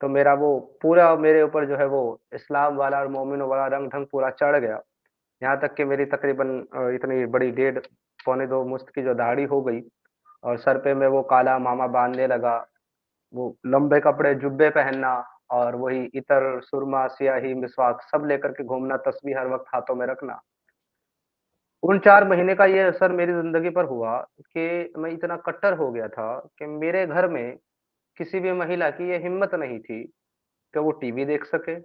تو میرا وہ پورا میرے اوپر جو ہے وہ اسلام والا اور مومنوں والا رنگ ڈھنگ پورا چڑھ گیا، یہاں تک کہ میری تقریباً اتنی بڑی 1.5 پونے 2 مست کی جو داڑھی ہو گئی، اور سر پہ میں وہ کالا ماما باندھنے لگا، وہ لمبے کپڑے جبے پہننا، اور وہی عطر سرما سیاہی مسواک سب لے کر کے گھومنا، تسبیح ہر وقت ہاتھوں میں رکھنا۔ ان 4 مہینے کا یہ اثر میری زندگی پر ہوا کہ میں اتنا کٹر ہو گیا تھا کہ میرے گھر میں کسی بھی مہیلا کی یہ ہمت نہیں تھی کہ وہ ٹی وی دیکھ سکے،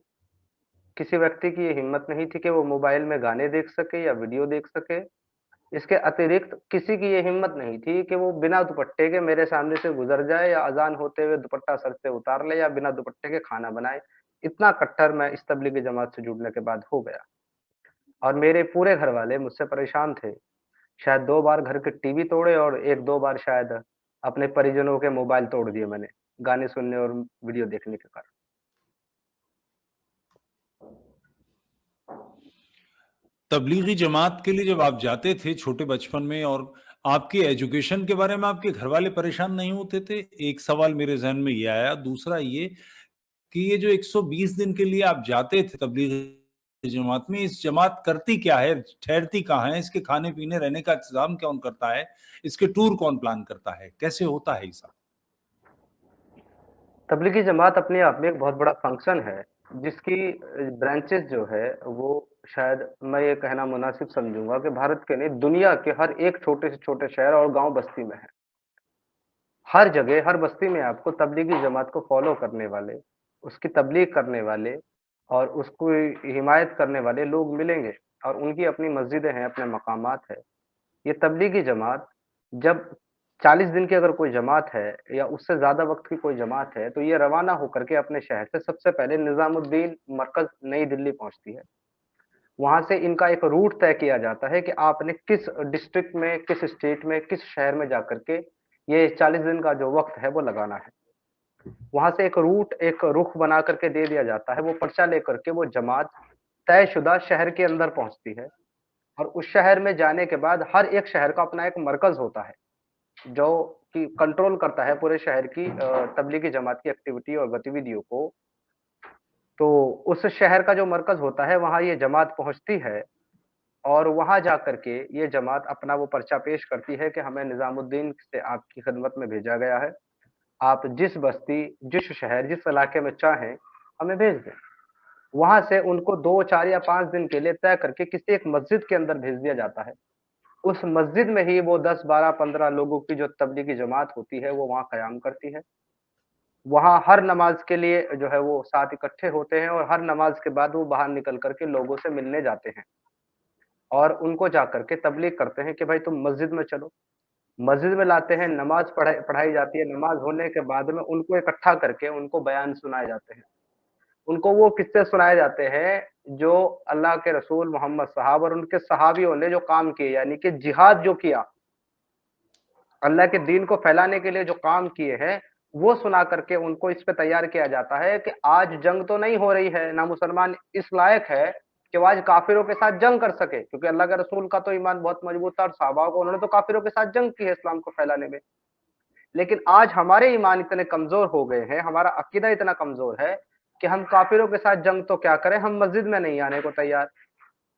کسی ویکتی کی یہ ہمت نہیں تھی کہ وہ موبائل میں گانے دیکھ سکے یا ویڈیو دیکھ سکے، اس کے اترکت کسی کی یہ ہمت نہیں تھی کہ وہ بنا دوپٹے کے میرے سامنے سے گزر جائے، یا اذان ہوتے ہوئے دوپٹہ سر سے اتار لے، یا بنا دوپٹے کے کھانا بنائے۔ اتنا کٹر میں اس تبلیغی جماعت سے جڑنے کے بعد ہو گیا، اور میرے پورے گھر والے مجھ سے پریشان تھے۔ شاید 2 بار گھر کے ٹی وی توڑے، اور 1 2 بار شاید اپنے پریجنوں کے موبائل توڑ دیے میں نے، گانے سننے اور ویڈیو دیکھنے کے کارن۔ تبلیغی جماعت کے لیے جب آپ جاتے تھے چھوٹے بچپن میں، اور آپ کی ایجوکیشن کے بارے میں آپ کے گھر والے پریشان نہیں ہوتے تھے؟ ایک سوال میرے ذہن میں یہ آیا۔ دوسرا یہ کہ یہ جو 120 دن کے لیے آپ جاتے تھے تبلیغی جماعت میں، اس جماعت کرتی کیا ہے، ٹھہرتی کہاں ہے، اس کے کھانے پینے رہنے کا انتظام کون کرتا ہے، اس کے ٹور کون پلان کرتا ہے، کیسے ہوتا ہے یہ سب؟ تبلیغی جماعت اپنے آپ میں ایک بہت بڑا فنکشن ہے، جس کی برانچز جو ہے وہ شاید میں یہ کہنا مناسب سمجھوں گا کہ بھارت کے نہیں، دنیا کے ہر ایک چھوٹے سے چھوٹے شہر اور گاؤں بستی میں ہے۔ ہر جگہ ہر بستی میں آپ کو تبلیغی جماعت کو فالو کرنے والے، اس کی تبلیغ کرنے والے اور اس کو حمایت کرنے والے لوگ ملیں گے، اور ان کی اپنی مسجدیں ہیں، اپنے مقامات ہیں۔ یہ تبلیغی جماعت جب 40 دن کی اگر کوئی جماعت ہے، یا اس سے زیادہ وقت کی کوئی جماعت ہے، تو یہ روانہ ہو کر کے اپنے شہر سے سب سے پہلے نظام الدین مرکز نئی دلی پہنچتی ہے۔ وہاں سے ان کا ایک روٹ طے کیا جاتا ہے کہ آپ نے کس ڈسٹرکٹ میں، کس اسٹیٹ میں، کس شہر میں جا کر کے یہ 40 دن کا جو وقت ہے وہ لگانا ہے۔ وہاں سے ایک روٹ، ایک رخ بنا کر کے دے دیا جاتا ہے، وہ پرچہ لے کر کے وہ جماعت طے شدہ شہر کے اندر پہنچتی ہے، اور اس شہر میں جانے کے بعد ہر ایک شہر کا اپنا ایک مرکز ہوتا ہے، جو کہ کنٹرول کرتا ہے پورے شہر کی تبلیغی جماعت کی ایکٹیویٹی اور گتیویدیوں کو۔ تو اس شہر کا جو مرکز ہوتا ہے وہاں یہ جماعت پہنچتی ہے، اور وہاں جا کر کے یہ جماعت اپنا وہ پرچہ پیش کرتی ہے کہ ہمیں نظام الدین سے آپ کی خدمت میں بھیجا گیا ہے، آپ جس بستی، جس شہر، جس علاقے میں چاہیں ہمیں بھیج دیں۔ وہاں سے ان کو 2 4 یا 5 دن کے لیے طے کر کے کسی ایک مسجد کے اندر بھیج دیا جاتا ہے۔ اس مسجد میں ہی وہ 10 12 15 لوگوں کی جو تبلیغی جماعت ہوتی ہے وہ وہاں قیام کرتی ہے۔ وہاں ہر نماز کے لیے جو ہے وہ ساتھ اکٹھے ہوتے ہیں، اور ہر نماز کے بعد وہ باہر نکل کر کے لوگوں سے ملنے جاتے ہیں، اور ان کو جا کر کے تبلیغ کرتے ہیں کہ بھائی تم مسجد میں چلو۔ مسجد میں لاتے ہیں، نماز پڑھائی جاتی ہے، نماز ہونے کے بعد میں ان کو اکٹھا کر کے ان کو بیان سنائے جاتے ہیں، ان کو وہ قصے سنائے جاتے ہیں جو اللہ کے رسول محمد صاحب اور ان کے صحابیوں نے جو کام کیے، یعنی کہ جہاد جو کیا، اللہ کے دین کو پھیلانے کے لیے جو کام کیے ہیں، وہ سنا کر کے ان کو اس پہ تیار کیا جاتا ہے کہ آج جنگ تو نہیں ہو رہی ہے، نہ مسلمان اس لائق ہے کہ وہ آج کافروں کے ساتھ جنگ کر سکے، کیونکہ اللہ کے رسول کا تو ایمان بہت مضبوط تھا، اور صحابہ کو انہوں نے تو کافروں کے ساتھ جنگ کی ہے اسلام کو پھیلانے میں۔ لیکن آج ہمارے ایمان اتنے کمزور ہو گئے ہیں، ہمارا عقیدہ اتنا کمزور ہے کہ ہم کافروں کے ساتھ جنگ تو کیا کریں، ہم مسجد میں نہیں آنے کو تیار۔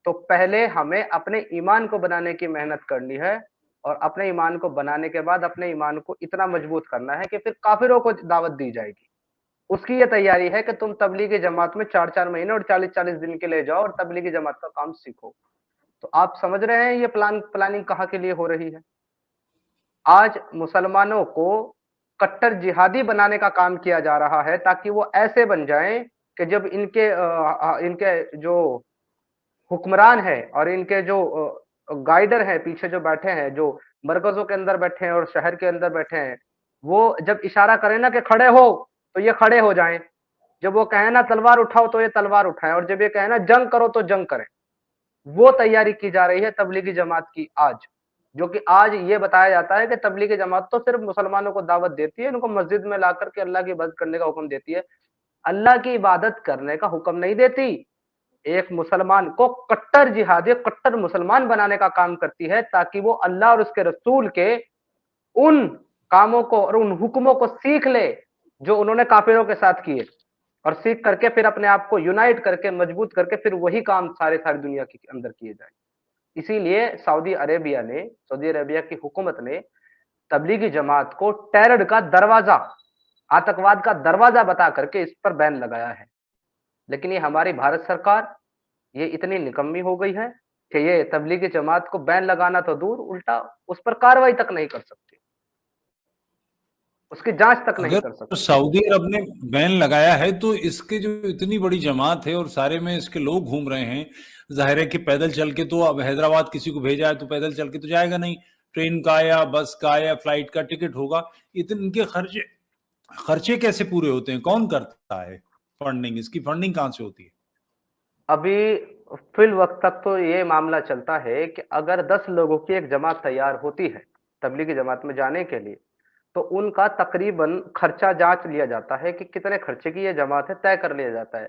تو پہلے ہمیں اپنے ایمان کو بنانے کی محنت کرنی ہے، اور اپنے ایمان کو بنانے کے بعد اپنے ایمان کو اتنا مضبوط کرنا ہے کہ پھر کافروں کو دعوت دی جائے گی۔ اس کی یہ تیاری ہے کہ تم تبلیغی جماعت میں 4 4 مہینے اور 40 40 دن کے لیے جاؤ اور تبلیغی جماعت کا کام سیکھو۔ تو آپ سمجھ رہے ہیں یہ پلاننگ کہاں کے لیے ہو رہی ہے؟ آج مسلمانوں کو کٹر جہادی بنانے کا کام کیا جا رہا ہے، تاکہ وہ ایسے بن جائیں کہ جب ان کے جو حکمران ہے اور ان کے جو گائیڈر ہیں پیچھے جو بیٹھے ہیں، جو مرکزوں کے اندر بیٹھے ہیں اور شہر کے اندر بیٹھے ہیں، وہ جب اشارہ کریں نا کہ کھڑے ہو تو یہ کھڑے ہو جائیں، جب وہ کہیں نا تلوار اٹھاؤ تو یہ تلوار اٹھائیں، اور جب یہ کہیں نا جنگ کرو تو جنگ کریں۔ وہ تیاری کی جا رہی ہے تبلیغی جماعت کی آج، جو کہ آج یہ بتایا جاتا ہے کہ تبلیغی جماعت تو صرف مسلمانوں کو دعوت دیتی ہے، ان کو مسجد میں لا کر کے اللہ کی عبادت کرنے کا حکم دیتی ہے، اللہ کی عبادت کرنے کا حکم نہیں دیتی۔ ایک مسلمان کو کٹر جہادی، کٹر مسلمان بنانے کا کام کرتی ہے، تاکہ وہ اللہ اور اس کے رسول کے ان کاموں کو اور ان حکموں کو سیکھ لے جو انہوں نے کافروں کے ساتھ کیے۔ اور سیکھ کر کے پھر اپنے آپ کو یونائٹ کر کے مضبوط کر کے پھر وہی کام ساری دنیا کے اندر کیے جائیں۔ اسی لیے سعودی عربیہ کی حکومت نے تبلیغی جماعت کو ٹیرر کا دروازہ، آتنکواد کا دروازہ بتا کر کے اس پر بین لگایا ہے۔ لیکن یہ ہماری بھارت سرکار یہ اتنی نکمی ہو گئی ہے کہ یہ تبلیغی جماعت کو بین لگانا تو دور، الٹا اس پر کاروائی تک نہیں کر سکتی، اس کی جانچ تک نہیں کر اگر سکتی۔ سعودی عرب نے بین لگایا ہے تو اس کے جو اتنی بڑی جماعت ہے اور سارے میں اس کے لوگ گھوم رہے ہیں، ظاہر ہے کہ پیدل چل کے تو اب حیدرآباد کسی کو بھیجا ہے تو پیدل چل کے تو جائے گا نہیں، ٹرین کا یا بس کا یا فلائٹ کا ٹکٹ ہوگا، اتنے ان کے خرچے کیسے پورے ہوتے ہیں؟ کون کرتا ہے فنڈنگ؟ اس کی فنڈنگ کہاں سے ہوتی ہے؟ ابھی فی الوقت تک تو یہ معاملہ چلتا ہے کہ اگر 10 لوگوں کی ایک جماعت تیار ہوتی ہے تبلیغی جماعت میں جانے کے لیے، تو ان کا تقریباً خرچہ جانچ لیا جاتا ہے کہ کتنے خرچے کی یہ جماعت ہے، طے کر لیا جاتا ہے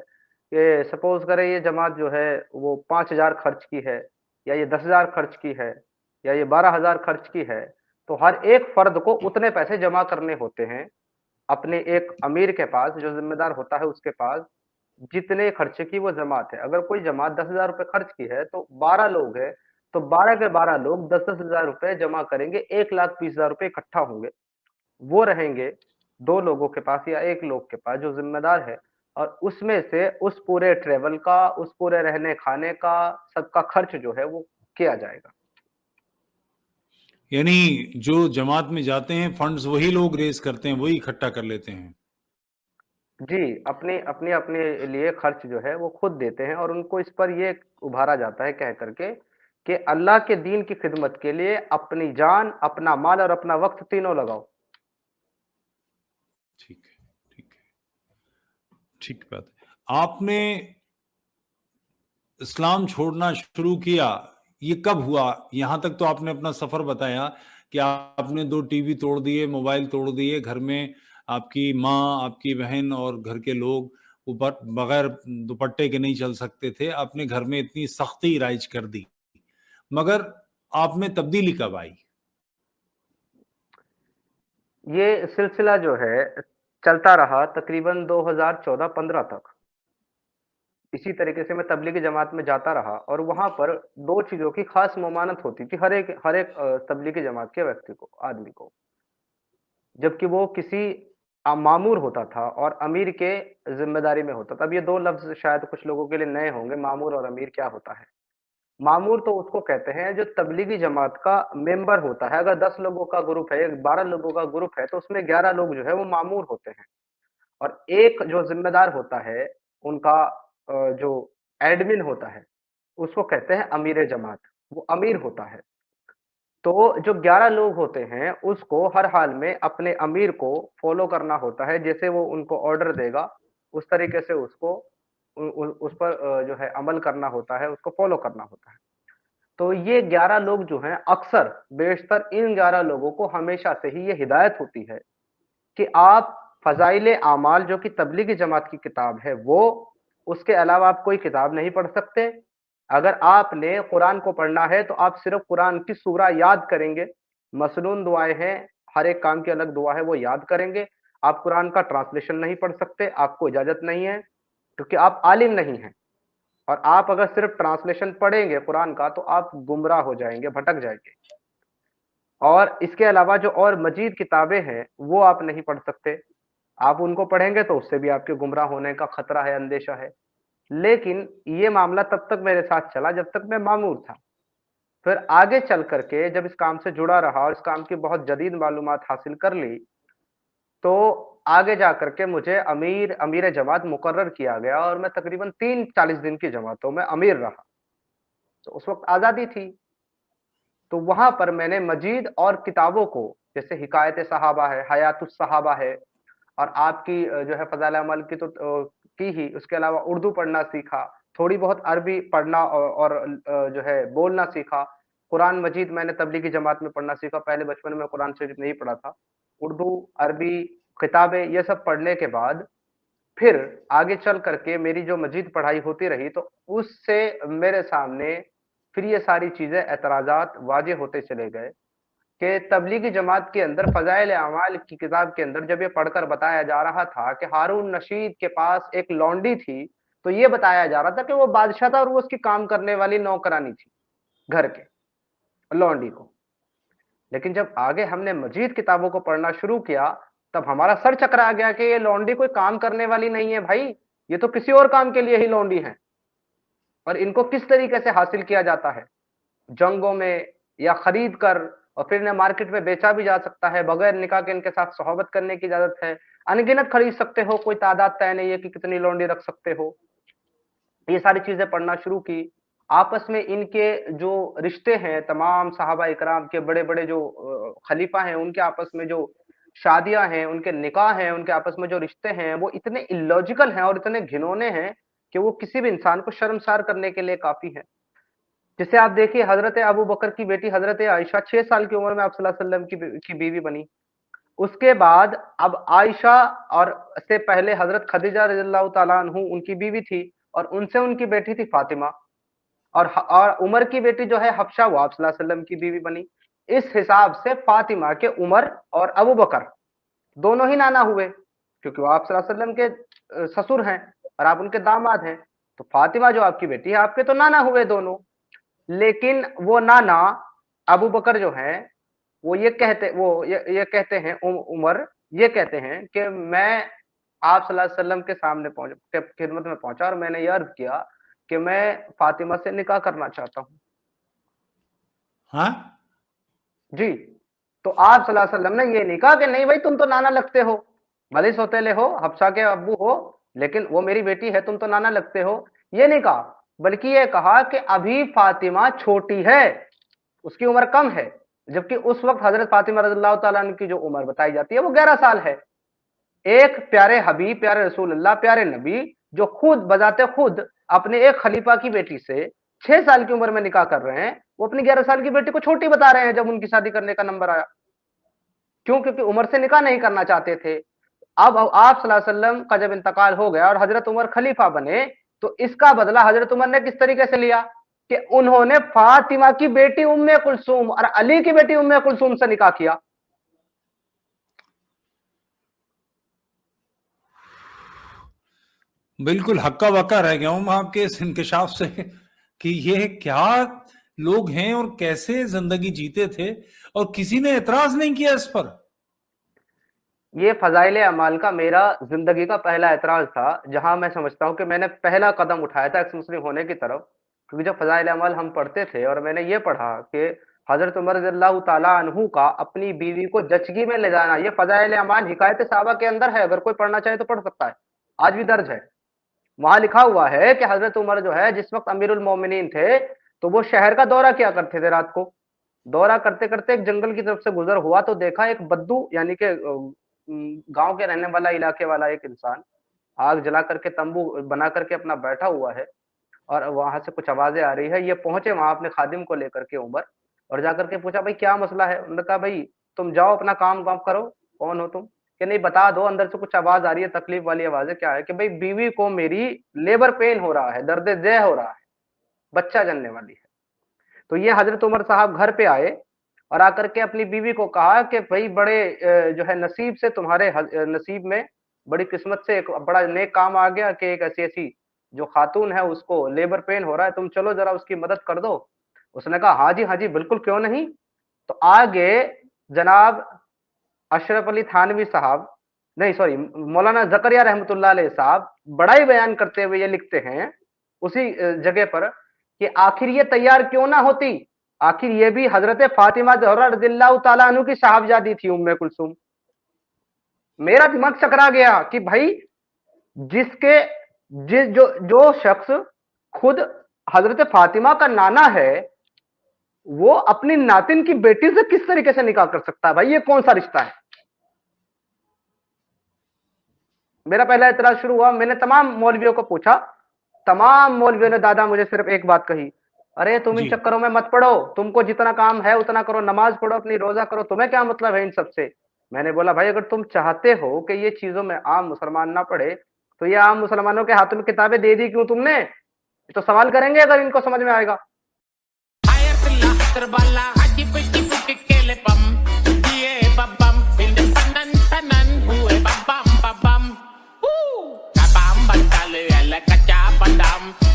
کہ سپوز کریں یہ جماعت جو ہے وہ 5,000 خرچ کی ہے، یا یہ 10,000 خرچ کی ہے، یا یہ 12,000 خرچ کی ہے، تو ہر ایک فرد کو اتنے پیسے جمع کرنے ہوتے ہیں اپنے ایک امیر کے پاس، جو ذمہ دار ہوتا ہے اس کے پاس، جتنے خرچے کی وہ جماعت ہے۔ اگر کوئی جماعت 10,000 روپے خرچ کی ہے تو 12 لوگ ہیں، تو 12 کے 12 لوگ 10,000 روپے جمع کریں گے، 1,20,000 روپے اکٹھا ہوں گے، وہ رہیں گے 2 لوگوں کے پاس یا 1 لوگ کے پاس جو ذمہ دار ہے، اور اس میں سے اس پورے ٹریول کا، اس پورے رہنے کھانے کا، سب کا خرچ جو ہے وہ کیا جائے گا۔ یعنی جو جماعت میں جاتے ہیں فنڈز وہی لوگ ریز کرتے ہیں، وہی اکٹھا کر لیتے ہیں؟ جی، اپنے لیے خرچ جو ہے وہ خود دیتے ہیں، اور ان کو اس پر یہ ابھارا جاتا ہے کہہ کر کے کہ اللہ کے دین کی خدمت کے لیے اپنی جان، اپنا مال اور اپنا وقت تینوں لگاؤ۔ ٹھیک ہے، ٹھیک ہے، ٹھیک بات ہے۔ آپ نے اسلام چھوڑنا شروع کیا، یہ کب ہوا؟ یہاں تک تو آپ نے اپنا سفر بتایا کہ آپ نے 2 ٹی وی توڑ دیے، موبائل توڑ دیے، گھر میں آپ کی ماں، آپ کی بہن اور گھر کے لوگ اوپر بغیر دوپٹے کے نہیں چل سکتے تھے، آپ نے گھر میں اتنی سختی رائج کر دی، مگر آپ میں تبدیلی کب آئی؟ یہ سلسلہ جو ہے چلتا رہا تقریباً 2014-15 تک۔ اسی طریقے سے میں تبلیغی جماعت میں جاتا رہا، اور وہاں پر 2 چیزوں کی خاص ممانعت ہوتی تھی ہر ایک تبلیغی جماعت کے ویکتی کو، آدمی کو، جبکہ وہ کسی مامور ہوتا تھا اور امیر کے ذمہ داری میں ہوتا تھا۔ اب یہ 2 لفظ شاید کچھ لوگوں کے لیے نئے ہوں گے، مامور اور امیر کیا ہوتا ہے؟ مامور تو اس کو کہتے ہیں جو تبلیغی جماعت کا ممبر ہوتا ہے۔ اگر 10 لوگوں کا گروپ ہے، 12 لوگوں کا گروپ ہے، تو اس میں 11 لوگ جو ہے وہ مامور ہوتے ہیں، اور ایک جو ذمہ دار ہوتا ہے ان کا، جو ایڈمن ہوتا ہے، اس کو کہتے ہیں امیر جماعت، وہ امیر ہوتا ہے۔ تو جو 11 لوگ ہوتے ہیں اس کو ہر حال میں اپنے امیر کو فالو کرنا ہوتا ہے، جیسے وہ ان کو آرڈر دے گا اس طریقے سے اس کو اس پر جو ہے عمل کرنا ہوتا ہے، اس کو فالو کرنا ہوتا ہے۔ تو یہ 11 لوگ جو ہیں اکثر بیشتر ان 11 لوگوں کو ہمیشہ سے ہی یہ ہدایت ہوتی ہے کہ آپ فضائل اعمال جو کہ تبلیغی جماعت کی کتاب ہے وہ، اس کے علاوہ آپ کوئی کتاب نہیں پڑھ سکتے۔ اگر آپ نے قرآن کو پڑھنا ہے تو آپ صرف قرآن کی سورہ یاد کریں گے، مسنون دعائیں ہیں، ہر ایک کام کی الگ دعا ہے وہ یاد کریں گے۔ آپ قرآن کا ٹرانسلیشن نہیں پڑھ سکتے، آپ کو اجازت نہیں ہے، کیونکہ آپ عالم نہیں ہیں، اور آپ اگر صرف ٹرانسلیشن پڑھیں گے قرآن کا تو آپ گمراہ ہو جائیں گے، بھٹک جائیں گے۔ اور اس کے علاوہ جو اور مزید کتابیں ہیں وہ آپ نہیں پڑھ سکتے، آپ ان کو پڑھیں گے تو اس سے بھی آپ کے گمراہ ہونے کا خطرہ ہے، اندیشہ ہے۔ لیکن یہ معاملہ تب تک میرے ساتھ چلا جب تک میں معمور تھا۔ پھر آگے چل کر کے جب اس کام سے جڑا رہا اور اس کام کی بہت جدید معلومات حاصل کر لی، تو آگے جا کر کے مجھے امیر جماعت مقرر کیا گیا، اور میں تقریباً 40 دن کی جماعتوں میں امیر رہا۔ تو اس وقت آزادی تھی، تو وہاں پر میں نے مجید اور کتابوں کو، جیسے حکایت صحابہ ہے، حیات الصحابہ ہے، اور آپ کی جو ہے فضائل عمل کی تو کی ہی، اس کے علاوہ اردو پڑھنا سیکھا، تھوڑی بہت عربی پڑھنا اور جو ہے بولنا سیکھا۔ قرآن مجید میں نے تبلیغی جماعت میں پڑھنا سیکھا، پہلے بچپن میں قرآن شریف نہیں پڑھا تھا۔ اردو، عربی کتابیں یہ سب پڑھنے کے بعد پھر آگے چل کر کے میری جو مزید پڑھائی ہوتی رہی، تو اس سے میرے سامنے پھر یہ ساری چیزیں، اعتراضات واضح ہوتے چلے گئے کہ تبلیغی جماعت کے اندر فضائل اعمال کی کتاب کے اندر جب یہ پڑھ کر بتایا جا رہا تھا کہ ہارون رشید کے پاس ایک لونڈی تھی، تو یہ بتایا جا رہا تھا کہ وہ بادشاہ تھا اور وہ اس کی کام کرنے والی نوکرانی تھی گھر کے لونڈی کو. لیکن جب آگے ہم نے مجید کتابوں کو پڑھنا شروع کیا تب ہمارا سر چکرا گیا کہ یہ لونڈی کوئی کام کرنے والی نہیں ہے بھائی، یہ تو کسی اور کام کے لیے ہی لونڈی ہیں. اور ان کو کس طریقے سے حاصل کیا جاتا ہے؟ جنگوں میں یا خرید کر اور پھر انہیں مارکیٹ میں بیچا بھی جا سکتا ہے، بغیر نکاح کے ان کے ساتھ صحبت کرنے کی اجازت ہے، انگنت خرید سکتے ہو، کوئی تعداد طے نہیں ہے کہ کتنی لونڈی رکھ سکتے ہو. یہ ساری چیزیں پڑھنا شروع کی. آپس میں ان کے جو رشتے ہیں تمام صحابہ اکرام کے بڑے بڑے جو خلیفہ ہیں ان کے آپس میں جو شادیاں ہیں، ان کے نکاح ہیں، ان کے آپس میں جو رشتے ہیں وہ اتنے الوجیکل ہیں اور اتنے گھنونے ہیں کہ وہ کسی بھی انسان کو شرمسار کرنے کے لیے کافی ہے. جسے آپ دیکھیے حضرت ابو بکر کی بیٹی حضرت عائشہ 6 سال کی عمر میں آپ صلی اللہ علیہ وسلم کی بیوی بنی. اس کے بعد اب عائشہ اور سے پہلے حضرت خدیجہ رضی اللہ تعالیٰ عنہ ان کی بیوی تھی اور ان سے ان کی بیٹی تھی فاطمہ، اور عمر کی بیٹی جو ہے حفصہ وہ آپ صلی اللہ علیہ وسلم کی بیوی بنی. اس حساب سے فاطمہ کے عمر اور ابو بکر دونوں ہی نانا ہوئے کیونکہ وہ آپ صلی اللہ علیہ وسلم کے سسر ہیں اور آپ ان کے داماد ہیں. تو فاطمہ جو آپ کی بیٹی ہے آپ کے تو نانا ہوئے دونوں. لیکن وہ نانا ابو بکر جو ہیں وہ یہ کہتے ہیں عمر یہ کہتے ہیں کہ میں آپ صلی اللہ علیہ وسلم کے سامنے خدمت میں پہنچا اور میں نے یہ عرض کیا کہ میں فاطمہ سے نکاح کرنا چاہتا ہوں. ہاں جی. تو آپ صلی اللہ علیہ وسلم نے یہ نہیں کہا کہ نہیں بھائی تم تو نانا لگتے ہو، بھلے سوتےلے ہو، حفصہ کے ابو ہو، لیکن وہ میری بیٹی ہے تم تو نانا لگتے ہو، یہ نہیں کہا، بلکہ یہ کہا کہ ابھی فاطمہ چھوٹی ہے، اس کی عمر کم ہے، جبکہ اس وقت حضرت فاطمہ رضی اللہ تعالیٰ عنہ کی جو عمر بتائی جاتی ہے وہ 11 سال ہے. ایک پیارے حبیب، پیارے رسول اللہ، پیارے نبی جو خود بذات خود اپنے ایک خلیفہ کی بیٹی سے 6 سال کی عمر میں نکاح کر رہے ہیں، وہ اپنی 11 سال کی بیٹی کو چھوٹی بتا رہے ہیں جب ان کی شادی کرنے کا نمبر آیا. کیوں؟ کیونکہ عمر سے نکاح نہیں کرنا چاہتے تھے. اب آپ صلی اللہ علیہ وسلم کا جب انتقال ہو گیا اور حضرت عمر خلیفہ بنے تو اس کا بدلہ حضرت عمر نے کس طریقے سے لیا کہ انہوں نے فاطمہ کی بیٹی ام کلثوم اور علی کی بیٹی ام کلثوم سے نکاح کیا. بالکل ہکا بکا رہ گیا ہوں آپ کے اس انکشاف سے کہ یہ کیا لوگ ہیں اور کیسے زندگی جیتے تھے اور کسی نے اعتراض نہیں کیا اس پر. یہ فضائل اعمال کا میرا زندگی کا پہلا اعتراض تھا، جہاں میں سمجھتا ہوں کہ میں نے پہلا قدم اٹھایا تھا ایکس مسلم ہونے کی طرف. کیونکہ جب فضائل اعمال ہم پڑھتے تھے اور میں نے یہ پڑھا کہ حضرت عمر رضی اللہ تعالیٰ عنہ کا اپنی بیوی کو جچگی میں لے جانا، یہ فضائل اعمال حکایت صحابہ کے اندر ہے، اگر کوئی پڑھنا چاہے تو پڑھ سکتا ہے، آج بھی درج ہے. وہاں لکھا ہوا ہے کہ حضرت عمر جو ہے جس وقت امیر المومنین تھے تو وہ شہر کا دورہ کیا کرتے تھے. رات کو دورہ کرتے کرتے ایک جنگل کی طرف سے گزر ہوا تو دیکھا ایک بدو یعنی کہ گاؤں کے رہنے والا علاقے والا ایک انسان آگ جلا کر کے تمبو بنا کر کے اپنا بیٹھا ہوا ہے اور وہاں سے کچھ آوازیں آ رہی ہے. یہ پہنچے وہاں اپنے خادم کو لے کر کے عمر اور جا کر کے پوچھا بھائی کیا مسئلہ ہے. انہوں نے کہا بھائی تم جاؤ اپنا کام کرو. کون ہو تم؟ کہ نہیں بتا دو، اندر سے کچھ آواز آ رہی ہے، تکلیف والی آواز ہے. کیا ہے؟ کہ بھائی بیوی کو میری لیبر پین ہو رہا ہے، درد ذہ ہو رہا ہے، بچہ جننے والی ہے. تو یہ حضرت عمر صاحب گھر پہ آئے اور آ کر کے اپنی بیوی کو کہا کہ بھائی بڑے جو ہے نصیب سے، تمہارے نصیب میں بڑی قسمت سے ایک بڑا نیک کام آ گیا کہ ایک ایسی جو خاتون ہے اس کو لیبر پین ہو رہا ہے، تم چلو ذرا اس کی مدد کر دو. اس نے کہا ہاں جی بالکل، کیوں نہیں. تو آگے جناب اشرف علی تھانوی صاحب مولانا زکریا رحمۃ اللہ علیہ صاحب بڑا ہی بیان کرتے ہوئے یہ لکھتے ہیں اسی جگہ پر کہ آخر یہ تیار کیوں نہ ہوتی، آخر یہ بھی حضرت فاطمہ زہرا رضی اللہ تعالیٰ عنہ کی صاحبزادی تھی ام کلثوم. میرا دماغ چکرا گیا کہ بھائی جو شخص خود حضرت فاطمہ کا نانا ہے وہ اپنی ناتن کی بیٹی سے کس طریقے سے نکاح کر سکتا ہے؟ بھائی یہ کون سا رشتہ ہے؟ میرا پہلا اعتراض شروع ہوا. میں نے تمام مولویوں کو پوچھا، تمام مولویوں نے دادا مجھے صرف ایک بات کہی، ارے تم ان چکروں میں مت پڑو، تم کو جتنا کام ہے اتنا کرو، نماز پڑھو، اپنی روزہ کرو، تمہیں کیا مطلب ہے ان سب سے. میں نے بولا بھائی اگر تم چاہتے ہو کہ یہ چیزوں میں عام مسلمان نہ پڑھے تو یہ عام مسلمانوں کے ہاتھوں میں کتابیں دے دی کیوں تم نے؟ تو سوال کریں گے اگر ان کو سمجھ میں آئے گا. like a chop and damn.